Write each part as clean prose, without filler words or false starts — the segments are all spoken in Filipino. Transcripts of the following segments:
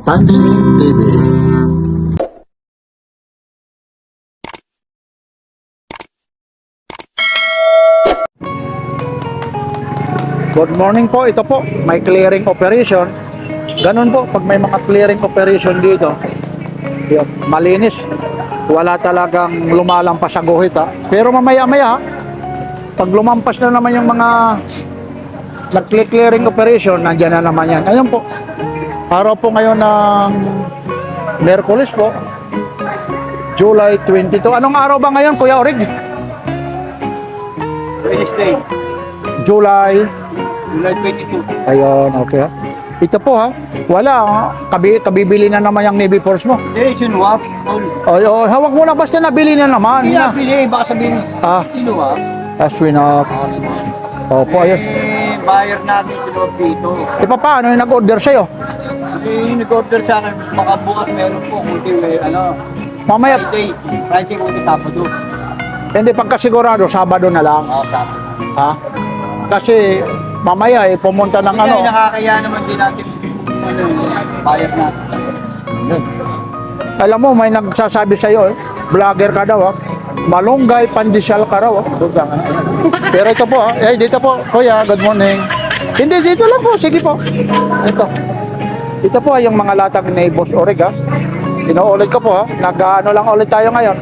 Pandinig TV. Good morning po, ito po, may clearing operation. Ganun po, pag may mga clearing operation dito, yun, malinis. Wala talagang lumalampas sa guhit ha. Pero mamaya-maya, pag lumampas na naman yung mga nag-clearing operation, nandyan na naman yan. Ayun po, araw po ngayon ng Merkulis po, July 22. Anong araw ba ngayon, Kuya Orig? Wednesday, July. July 22. Ayun, okay ha. Ito po ha, wala ha. Kabibili na naman yung Navy Force mo. Eh, sinuwap. Oh, hawak mo na, basta nabili na naman. Hindi nabili, baka sabihin, Ah, sinuwap. aswin na. Opo, ayun. Eh, buyer natin sinuwap dito. E paano yung nag-order sa'yo? Eh, nag-order sa akin, baka bukas meron po, kunti, Mamaya, Friday kunti, Sabado. hindi pagkasigurado, Sabado na lang. Oo, Sabado. Ha? Kasi mamaya pumunta ng ano. Kaya nakakaya naman din natin, buyer natin. Alam mo, may nagsasabi sa'yo, vlogger ka daw ha. Malunggay, pandesal ka raw. Pero ito po, dito po, kuya, good morning. Hindi, dito lang po, sige po. Ito po yung mga latag ni Boss Orig ha. Inuulit ko po ha, nag-ano lang ulit tayo ngayon.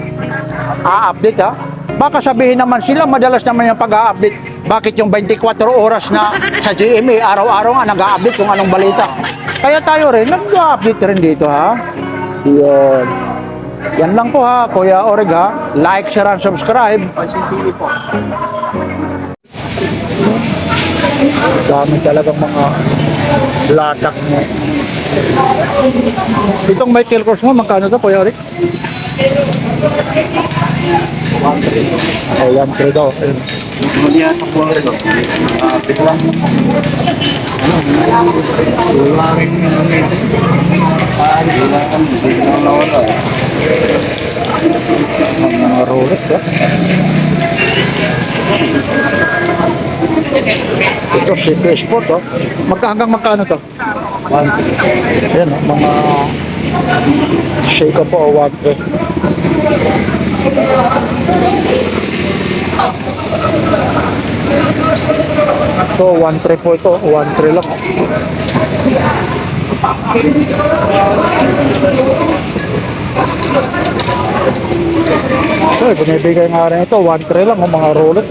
A-update ha. Baka sabihin naman sila, madalas naman yung pag-a-update. Bakit yung 24 oras na sa GMA, araw-araw nga nag-a-update kung anong balita. Kaya tayo rin, nag-a-update rin dito ha. Yun. Yan lang po ha, Kuya Orig ha. Like, share, and subscribe. Pansin TV po. Dami talagang mga latak mo. Itong Michael Kors mo, magkano to, Kuya Orig? Ayan, 3 daw. Ayun. Muli sa po rin. Biglang. Mga Rolex ha. Ito, City Sport oh. Hanggang magkano to? Ayan oh, mga Seiko po o 1-3. So 1-3 po ito, 1-3 lang. So, binibigay nga rin ito, 1-3 lang, mga Rolex.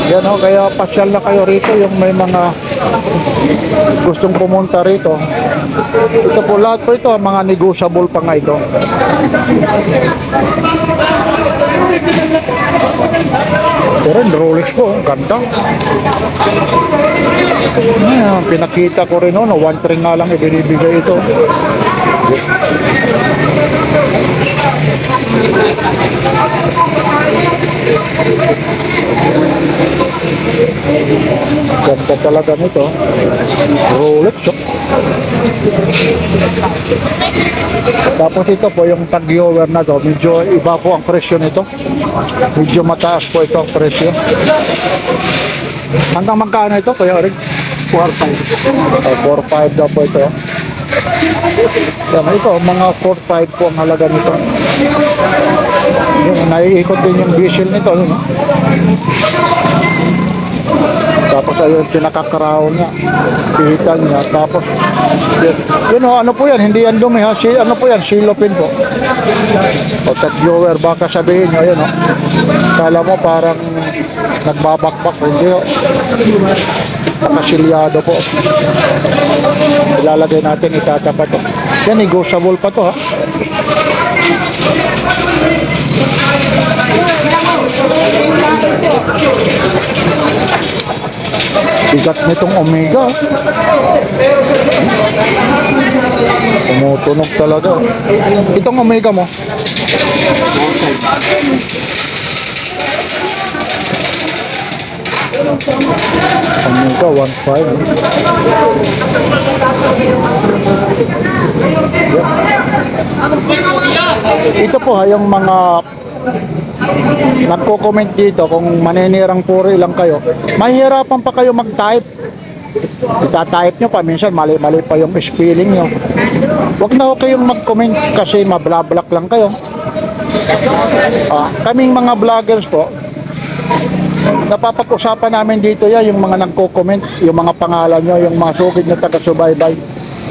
Yan o, kaya pasyal na kayo rito yung may mga gustong pumunta rito. Ito po, lahat po ito, mga negotiable pa nga ito. Pero Rolex po, ganda. Ayan, pinakita ko rin no, 1-3 nga lang ibinibigay ito. Ganda talaga nito. Rolex oh. Tapos ito po yung tag-viewer na to, medyo iba po ang presyo nito. Medyo mataas po ito ang presyo. Hanggang magkano ito, Kuya Orig? 4.5. 4.5 daw po ito. Yan, ito, mga 4.5 po ang halaga nito. Yung naiikot din yung diesel nito. Yun, no? Tapos ayun, pinaka-crown niya. Pihitan niya. Tapos, yun o, ano po yan? Hindi yan dumi ha. Ano po yan? Silopin po. O, tag-viewer, baka sabihin nyo, yun o. Kala mo parang nagbabakbak. Hindi o. Nakasilyado po. Ilalagay natin, itatapat o. Yan, negotiable pa to ha. Bigat nitong Omega. Tumutunog talaga. Itong Omega mo. Omega 1.5. Ito po ha, yung mga nagko-comment dito kung maninirang puri lang kayo, mahihirapan pa kayo mag-type Itatype nyo pa, minsan mali-mali pa yung spelling nyo. Huwag na ho kayong mag-comment kasi mablablak lang kayo. Kaming mga vloggers po, napapag-usapan namin dito yan, yung mga nagko-comment, yung mga pangalan nyo, yung mga sugid na taga-subaybay,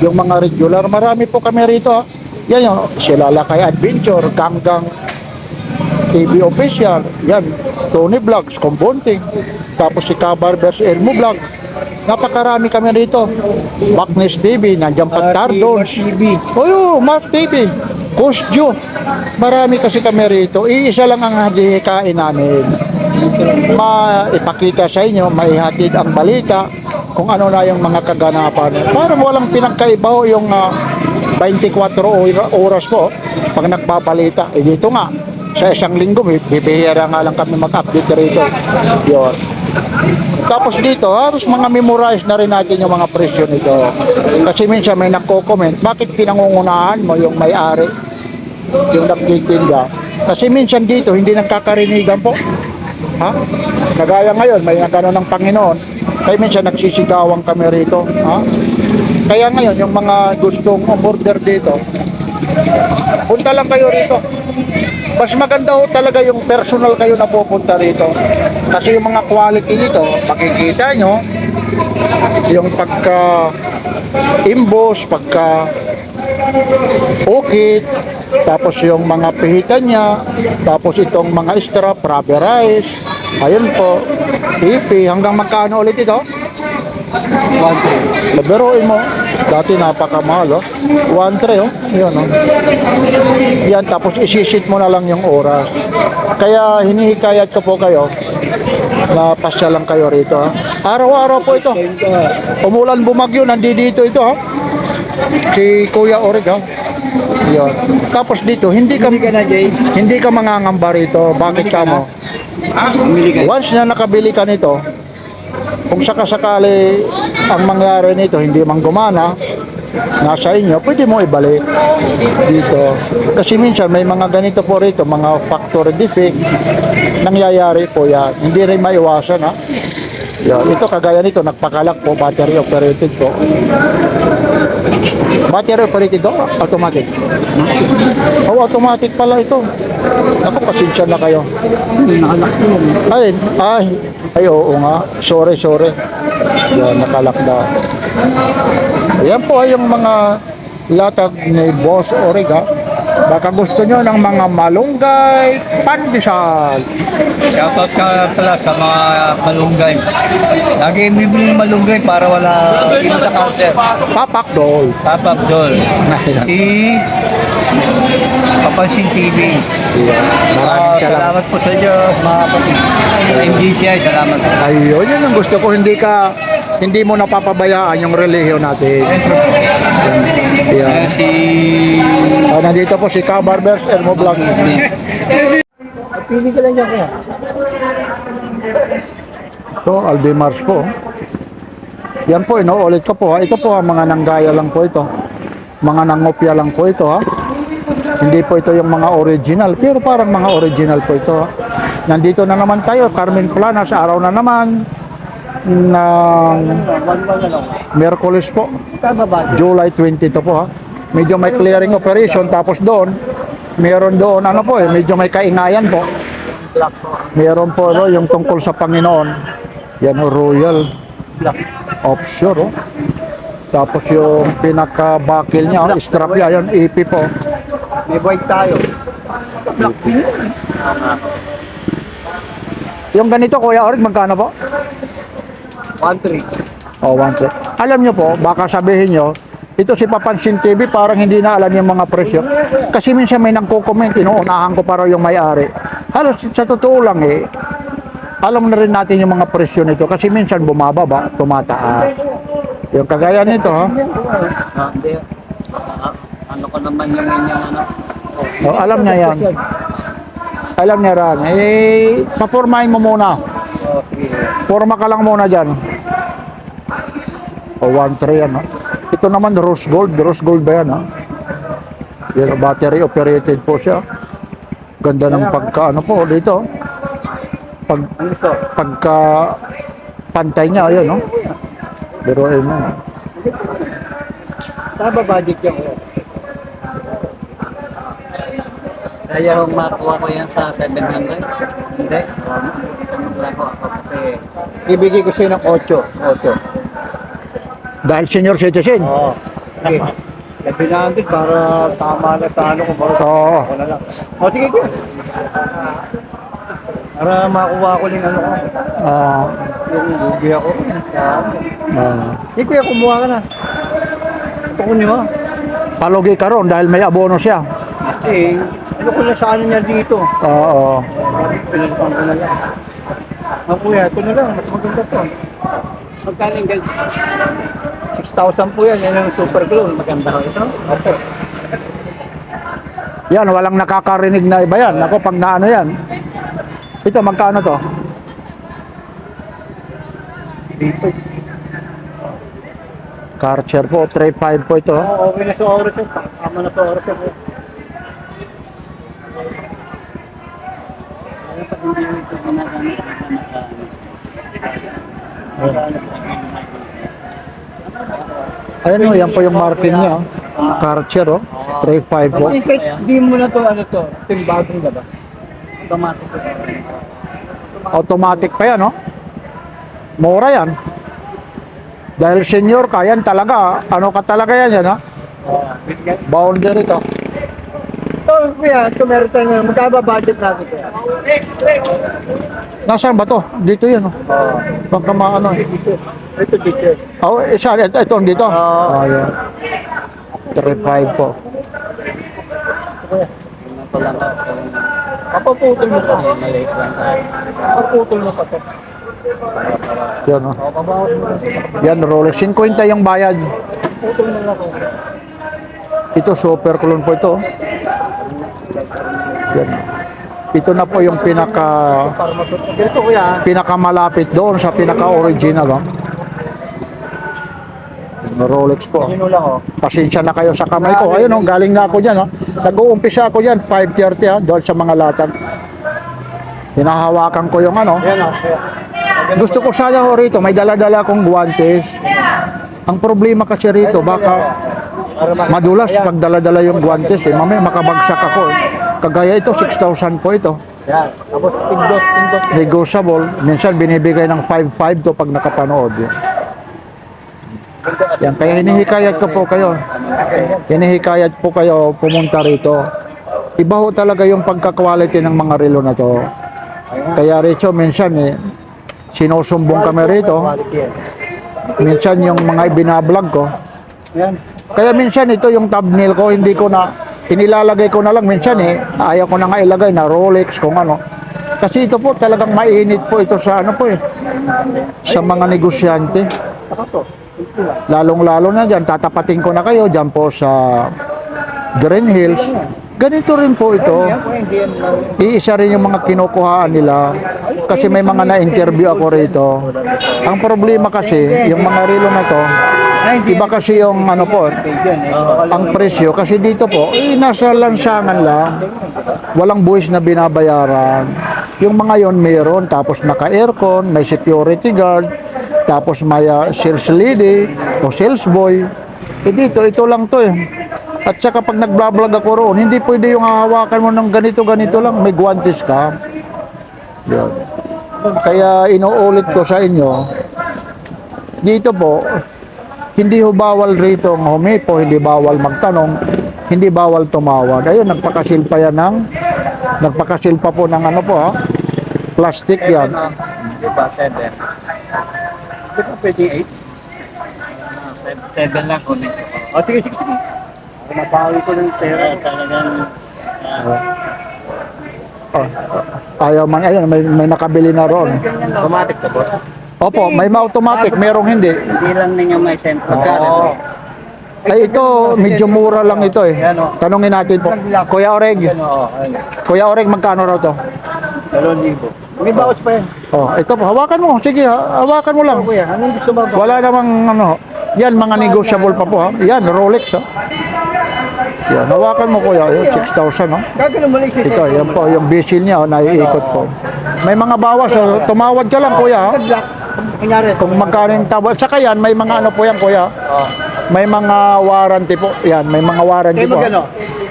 yung mga regular. Marami po kami rito. Yan yung sila Lakay Adventure, Ganggang TV Official, yan, Tony Vlogs, Kumbunting, tapos si Kabarbers Elmo Vlog. Napakarami kami rito. Baknes TV, nandiyan pa Tardons. Oyo, Mark TV, Kusjo. Marami kasi kami rito. Iisa lang ang hadikain namin. Maipakita sa inyo, maihatid ang balita kung ano na yung mga kaganapan. Parang walang pinagkaiba ho yung 24 oras po pag nagbabalita. Dito nga, sa isang linggo, bibihira nga lang kami mag-update rito. Yun. Tapos dito, halos mga memorize na rin natin yung mga presyo nito. Kasi minsan may nagko-comment, bakit pinangungunahan mo yung may-ari, yung nagtitinda? Kasi minsan dito, hindi nagkakarinigan po. Ha? Kagaya ngayon, may nagano ng Panginoon. Kaya minsan nagsisigawan kami rito. Ha? Kaya ngayon, yung mga gustong umorder dito, punta lang kayo rito. Mas maganda ho talaga yung personal kayo na pupunta rito. Kasi yung mga quality dito, makikita nyo, yung pagka imbos, pagka ukit, tapos yung mga pihitan niya, tapos itong mga strap, rubberized, ayun po, ipi, hanggang magkano ulit ito? 1.3. Laberoin mo, dati napakamahal, oh. 1.3, oh. Yan, oh. Yan, tapos isisit mo na lang yung oras. Kaya hinihikayat ko po kayo na pasya lang kayo rito, ha. Araw-araw po ito. Umulan bumagyo, nandito ito, ha. Si Kuya Orig, ha. Yan. Tapos dito, hindi ka mangangamba rito. Bakit ka mo? Once na nakabili ka nito, kung sakasakali ang mangyari nito hindi man gumana, nasa inyo, pwede mo ibalik dito. Kasi minsan may mga ganito po rito, mga factory defect, nangyayari po yan. Hindi rin maiwasan, ha. Yan. Ito kagaya nito, nagpakalak po, battery operated po. Battery operated do? Automatic? Oh, automatic pala ito. Ako, pasensya na kayo. Ay, oo nga. Sorry. Yan, nakalak daw. Ayan po ay yung mga latag ni Boss Orig, ha. Baka gusto nyo ng mga malunggay, pandesal. Shoutout ka pala sa mga malunggay. Lagi bibili ng malunggay para wala sa cancer. Papakdol. Papabdol. Papansin TV. Maraming salamat. Salamat po sa inyo, mga kapatid. MGCI, salamat. Ayun, yun ang gusto ko. Hindi mo napapabayaan yung relihiyon natin. Yan. Nandito po si Kabarbers Elmo Vlog. Pili ka lang dyan kaya. Ito, Aldemars po. Yan po, inuulit ko po, ha. Ito po, mga nanggaya lang po ito. Mga nangopya lang po ito, ha. Hindi po ito yung mga original, pero parang mga original po ito, ha. Nandito na naman tayo, Carmen Plana, sa araw na naman ng Miyerkules po, July 20 to po, ha. Medyo may clearing operation, tapos doon meron doon medyo may kaingayan po. Meron po yung tungkol sa Panginoon. Yan, Royal Offshore, oh. Tapos yung pinaka-bakil niya, strap niya, yan, EP po. May white tayo. Yung ganito, Kuya Orig, magkano po? 1.3. Oh, 1.3. Alam nyo po, baka sabihin nyo, ito si Papansin TV parang hindi na alam yung mga presyo. Kasi minsan may nagko-comment, inuunahan ko para yung may-ari. Halos sa totoo lang alam na rin natin yung mga presyo nito kasi minsan bumababa, tumataas. Yung kagaya nito, ha? Ano ko naman yung inyong ano? Oh, alam niya yan. Alam niya rin. Papormahin mo muna. Forma ka lang muna dyan. O, 1.3 yan, ha? Ito naman, rose gold. Rose gold ba yan, ha? Yan, battery operated po siya. Ganda ng pagka, po, dito. Pagka pantay niya, ayun, no? Biruin mo. Tama budget yan. Kaya kung makuha ko yan sa 700. Hindi. Wala ko ako kasi ibigay ko siya ng 8. 8. Dahil senior citizen. Oo. Okay. 700 para tama na sa ano kung baro. Oo. Ako na lang. O sige ko. Para makuha ko din ano ko. Yung lugi ako. Hindi kuya, kumuha ka na. Ito ko niyo. Palugi ka ron dahil may abono siya. Kasi ano ko na sa ano niya dito. Oo. Pinagpang ko na lang. Kuya, ito na lang. Mas maganda to. Magkano yung ganyan? 6,000 po yan. Yan ang super glue. Maganda ko ito. Opo. Yan, walang nakakarinig na iba yan. Ako, pag naano yan. Ito, magkano to? Dito. Karcher po, 3.5 po ito. Oo, okay na sa oras yun. Tama na sa oras yun. Kaya pag hindi mo ito ginagamit, Ayan o, yan po yung Martin niya. Karcher o, 3.5 po. kahit di mo na to ano to, ito yung bagong diba? Automatic ko. Automatic pa yan o. Mura yan. Dahil senior ka, yan talaga. Ano ka talaga yan yan ha? Boundary ito. Ito kuya, ito meron tayo. Magkaba budget natin kuya. Nasaan ba to? Dito yan o. Baka maano eh. Ito dito. Oh, isa, ito dito. Oo. Ayan. 3.5 po. Papaputol mo pa. Papaputol mo pa to. Yan o. Papabawat mo na. Yan, Rolex. 50 yung bayad. Putol mo na to. Ito, super clone po ito. Yan. Ito na po yung Para matuto. Ganito kuya. pinakamalapit doon sa pinaka-original. Oh. Yan, Rolex po. Yun lang oh. Pasensya na kayo sa kamay ko. Ayun, oh, galing na ako dyan. Oh. Nag-uumpisa ako dyan, 5:30 ha, doon sa mga latag. Hinahawakan ko yung ano. Yan oh. Gusto ko sana ho rito, may dala-dala akong guwantes. Ang problema kasi rito, baka madulas pag dala-dala yung guwantes. Eh. Mamaya makabagsak ako. Eh. Kagaya ito, 6,000 po ito. Yan. Tapos pindot. Negotiable. Minsan binibigay ng 5,500 to pag nakapanood. Yan, kaya hinihikayat ko po kayo. Hinihikayat po kayo pumunta rito. Iba ho talaga yung pagka-quality ng mga relo na to. Kaya rito, minsan sinusumbong kami rito. Minsan yung mga binablog ko. Yan. Kaya minsan ito yung thumbnail ko, hindi ko na, inilalagay ko na lang minsan ayaw ko na nga ilagay na Rolex kung ano. Kasi ito po talagang mainit po ito sa ano po sa mga negosyante. Lalong-lalo na dyan, tatapatin ko na kayo dyan po sa Green Hills. Ganito rin po ito. Iisa rin yung mga kinukuhaan nila. Kasi may mga na-interview ako rito. Ang problema kasi, yung mga relo na to, iba kasi yung ano po, ang presyo. Kasi dito po, nasa lansangan lang. Walang buwis na binabayaran. Yung mga yon meron, tapos naka-aircon, may security guard, tapos may sales lady o sales boy. Dito, ito lang to At saka pag nag-vlog ako roon, hindi pwede yung hahawakan mo ng ganito-ganito lang. May guwantes ka. Yan. Kaya inuulit ko sa inyo, dito po, hindi ho bawal rito ang humipo, hindi bawal magtanong, hindi bawal tumawag. Ayun, nagpakasilpa po ng ano po plastic yan. Diba, 7? Di ba pwede 8? 7 lang kunin ko. Sige. Mabawi ko ng pera. Talagang Ayaw man, ayun, may nakabili na roon. automatic to boss. Opo, may ma-automatic, merong hindi. Hindi lang ninyo may sentro. Ay ito, medyo mura lang ito Tanungin natin po. Kuya Oreg, Kuya Oreg, magkano raw to? 2,000. May bawas pa yan. Oh, ito po, hawakan mo. Sige, hawakan mo lang. Kuya, anong gusto mo? Wala namang ano. Yan, mga negotiable pa po Yan, Rolex Yan, hawakan mo kuya. Yan, 6,000 Gagawin mo lang isa. Ito, yan po, yung bisil niya naiikot po. May mga bawas. Tumawad ka lang kuya Kunyari, Kung magkano yung tawad. Saka yan, may mga ano po yan, kuya. Oh. May mga warranty po. Yan, may mga warranty Kaya po. magano,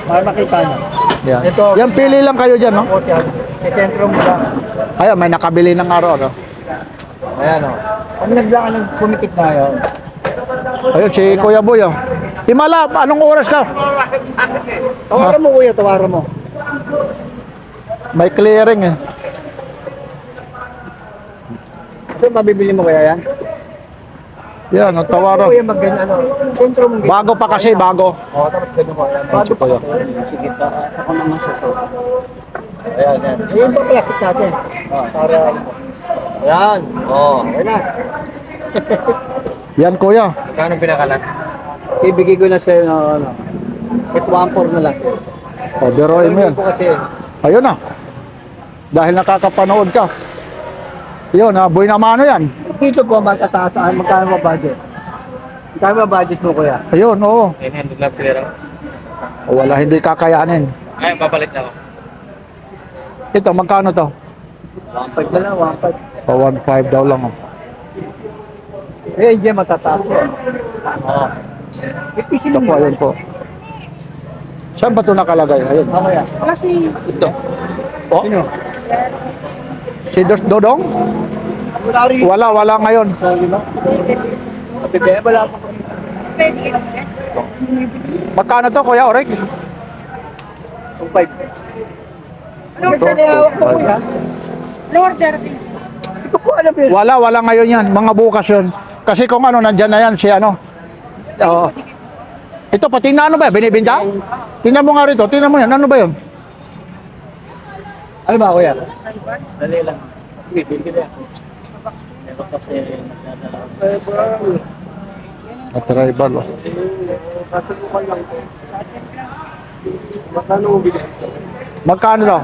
para makita nyo. Yan. Ito. Yan, pili lang kayo dyan, no? Tapos yan, sa sentro mo lang. Ayan, may nakabili ng araw, no? Ayan o. Kami naglaan ng pumikit na yun. Ayun, si Kuya Boy, oh. Himala, anong oras ka? Tawaran mo kuya, tawaran mo. May clearing, eh. Ito, mabibili mo kaya yan? Yan, ang tawaro. Kuya, mag-ganyan ano. Sentro mo. Bago pa kasi, bago. Oo, tapos ganun mo. Bago pa kuya. Sige, ako naman sasawa. Ayan, yan. Ayan ba plastic natin? Para, ayan. Oo, ayan na. Yan, kuya. Magkano pinakalas? Ibigay ko na sa'yo na ano. Ito 1.4 na lang. O, biroin mo yan. Po kasi, Ayun na. Dahil nakakapanood ka. Yun, boy na mano yan. dito po magkataasaan, magkano ba budget? Magkano ba budget mo kuya? Ayun, oo. 900 lang pera. O, wala, hindi kakayanin. Ay, babalik na ako. Ito, magkano to? 1.5 na lang, 1.5. O, 1.5 daw lang. Oh. Eh, hindi matataas yan. Oo. Ipisin Ito po, mo. ayun po. Saan ba ito nakalagay? Ayun. Ako yan. Ito. O, Sino? si Dodong? Wala rin. Wala ngayon. Sorry ba? Bebe, wala pa kami. Magkano to, Kuya Orek? 2.5. Ano Ito, ba hawak mo 2.5. kuya? Order. Hindi ko po alam yun. Wala ngayon yan. Mga bukas yun. Kasi kung ano, nandyan na yan si ano. Oo. Ito, pati na ano ba? Binibinta? Tingnan mo nga rito. Tingnan mo yan. Ano ba yun? Ano ba kuya? Dali lang. Sige, bigil yan. Meron kasi nagdadala. At tribal. Oh. Pasubukan lang. Magkano mo bigay? Magkano to?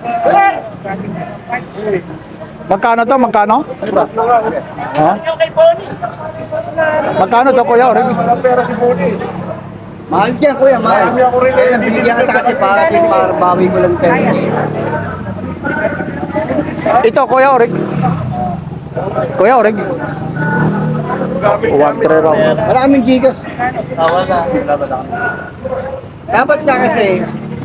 Magkano to? Magkano? Ano ba? Ha? Magkano to, Kuya Orek? Pera si Boni. Mahal dyan, kuya. Mahal. Ako rin. Kaya binigyan kita kasi para bawi ko lang tayo. Ito, Kuya Orek. Kuya Orek. 1.3 raw. Wala kaming gigas. Wala. Dapat na kasi,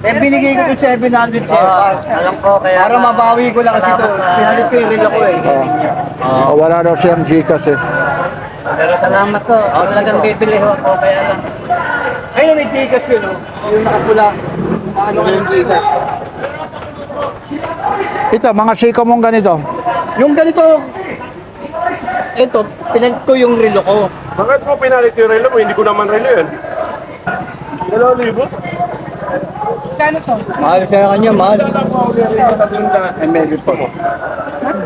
binigay ko yung 700 Alam ko, kaya para mabawi ko lang kasi ito. Pinalit ko yung reel ako eh. Wala daw siyang Gcash eh. pero salamat to. Ako talagang bibili ho ako, kaya lang. Ayun, may gigas yun, oh. Yung nakapula. Ano ka yung gigas? Ito, mga siko mong ganito. Yung ganito, ito, pinalit ko yung reel ko. Bakit mo pinalit yung relo mo? Hindi ko naman relo yan. 2,000? Kano to? Mahal siya na kanya, mahal. Ay, medyo pa mo.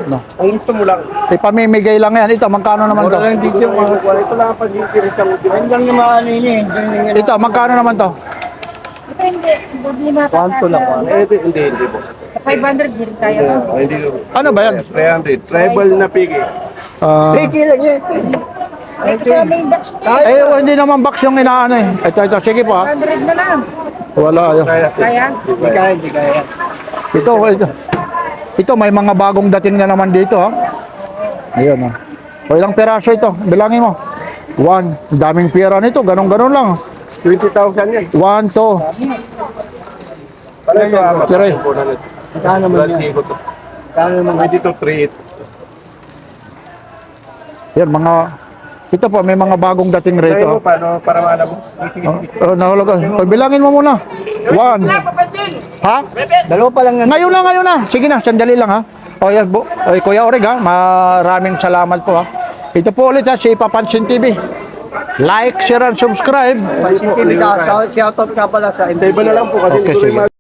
No. Kung gusto mo lang. Ipamimigay lang yan. Ito, magkano naman to? Wala lang dito yung mga kuwari. Ito lang ang pag-ikiris ang utin. Ayun lang yung mga ano yun eh. Ito, magkano naman to? Depende. Lima pa. Kwanto lang, kwanto. Eh, hindi po. 500 din tayo. Hindi po. Ano ba yan? 300. Tribal na pigi. Piki lang yun. Ito sa main box. Hindi naman box yung inaano eh. Ito, sige po ha. 100 na lang. Wala. Ayun. Kaya? Hindi kaya, hindi kaya. Ito. Ito, may mga bagong dating na naman dito ha. Ayun ha. O ilang peraso ito? Bilangin mo. 1. Daming pera nito. Ganon lang. 20,000 yan. 1, 2, Pala ito, apat. Tire. Magkano naman yan? Sigo to. Magkano naman Pwede ito 3,800. yan mga... Ito po, may mga bagong dating Try rito. mo, paano para maalam mo? Sige. Nahulog. O, bilangin mo muna. 1. Ha? Dalawa pa lang yan. Ngayon na. Sige na, sandali lang ha. O yan po. O, Kuya Oreg ha, maraming salamat po ha. Ito po ulit ha, si Papansin TV. Like, share, and subscribe. Shoutout ka pala sa Table na lang po kasi Okay, hindi ko rin sige.